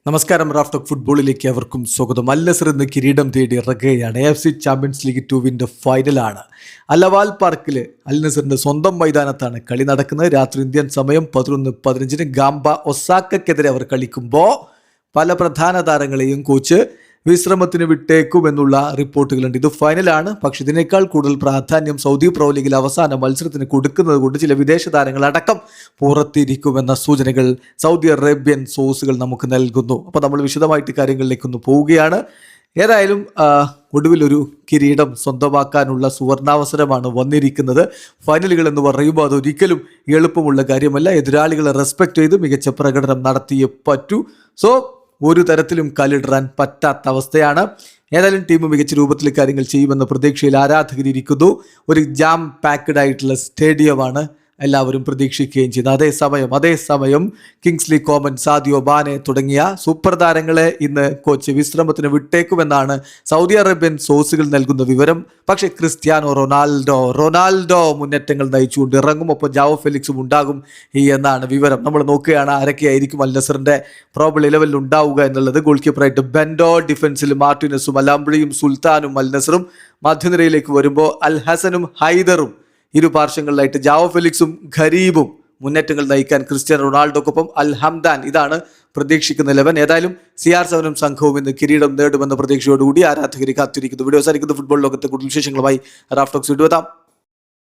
നമസ്കാരം. റാഫ്റ്റോക്ക് ഫുട്ബോളിലേക്ക് അവർക്കും സ്വാഗതം. അൽ നസർ ഇന്ന് കിരീടം തേടി ഇറങ്ങുകയാണ്. AFC champions league 2 ഫൈനലാണ്. അലവാൽ പാർക്കിൽ അൽ നസറിന്റെ സ്വന്തം മൈതാനത്താണ് കളി നടക്കുന്നത്. രാത്രി ഇന്ത്യൻ സമയം 11:15 ഗാംബ ഒസാക്കയ്ക്കെതിരെ അവർ കളിക്കുമ്പോൾ പല പ്രധാന താരങ്ങളെയും കോച്ച് വിശ്രമത്തിന് വിട്ടേക്കുമെന്നുള്ള റിപ്പോർട്ടുകളുണ്ട്. ഇത് ഫൈനലാണ്, പക്ഷെ ഇതിനേക്കാൾ കൂടുതൽ പ്രാധാന്യം സൗദി പ്രോ ലീഗിൽ അവസാന മത്സരത്തിന് കൊടുക്കുന്നത് കൊണ്ട് ചില വിദേശ താരങ്ങൾ അടക്കം പുറത്തിരിക്കുമെന്ന സൂചനകൾ സൗദി അറേബ്യൻ സോഴ്സുകൾ നമുക്ക് നൽകുന്നു. അപ്പോൾ നമ്മൾ വിശദമായിട്ട് കാര്യങ്ങളിലേക്കൊന്ന് പോവുകയാണ്. ഏതായാലും ഒടുവിലൊരു കിരീടം സ്വന്തമാക്കാനുള്ള സുവർണാവസരമാണ് വന്നിരിക്കുന്നത്. ഫൈനലുകൾ എന്ന് പറയുമ്പോൾ അതൊരിക്കലും എളുപ്പമുള്ള കാര്യമല്ല. എതിരാളികളെ റെസ്പെക്ട് ചെയ്ത് മികച്ച പ്രകടനം നടത്തിയേ പറ്റൂ. സോ ഒരു തരത്തിലും കലിടാൻ പറ്റാത്ത അവസ്ഥയാണ്. ഏതായാലും ടീം മികച്ച രൂപത്തിൽ കാര്യങ്ങൾ ചെയ്യുമെന്ന പ്രതീക്ഷയിൽ ആരാധകരിയിരിക്കുന്നു. ഒരു ജാം പാക്ഡ് ആയിട്ടുള്ള സ്റ്റേഡിയമാണ് എല്ലാവരും പ്രതീക്ഷിക്കുകയും ചെയ്യുന്നത്. അതേസമയം കിങ്സ്ലി കോമൻ, സാദിയോ മാനെ തുടങ്ങിയ സൂപ്പർ താരങ്ങളെ ഇന്ന് കോച്ച് വിശ്രമത്തിന് വിട്ടേക്കുമെന്നാണ് സൗദി അറേബ്യൻ സോഴ്സുകൾ നൽകുന്ന വിവരം. പക്ഷേ ക്രിസ്ത്യാനോ റൊണാൾഡോ മുന്നേറ്റങ്ങൾ നയിച്ചുകൊണ്ട് ഇറങ്ങും. ഒപ്പം ജാവോ ഫെലിക്സും ഉണ്ടാകും എന്നാണ് വിവരം. നമ്മൾ നോക്കുകയാണ് ആരൊക്കെയായിരിക്കും അൽ നസറിന്റെ പ്രോബബിൾ 11 ഉണ്ടാവുക എന്നുള്ളത്. ഗോൾ കീപ്പറായിട്ട് ബെൻഡോ, ഡിഫൻസിൽ മാർട്ടിനസും അലാംബ്രിയും സുൽത്താനും അൽ നസറും. മധ്യനിരയിലേക്ക് വരുമ്പോൾ അൽ ഹസനും ഹൈദറും. ഇരു പാർശ്വങ്ങളിലായിട്ട് ജാവോ ഫെലിക്സും ഖരീബും. മുന്നേറ്റങ്ങൾ നയിക്കാൻ ക്രിസ്ത്യാനോ റൊണാൾഡോക്കൊപ്പം അൽ ഹംദാൻ. ഇതാണ് പ്രതീക്ഷിക്കുന്ന 11. ഏതായാലും CR7 സംഘവും ഇന്ന് കിരീടം നേടുമെന്ന പ്രതീക്ഷയോടുകൂടി ആരാധകരെ കാത്തിരിക്കുന്നു. വീഡിയോ അവസാനിക്കുന്ന ഫുട്ബോൾ ലോകത്തെ കൂടുതൽ വിശേഷങ്ങളുമായി റാഫ്റ്റോക്സ് വീണ്ടും എത്താം.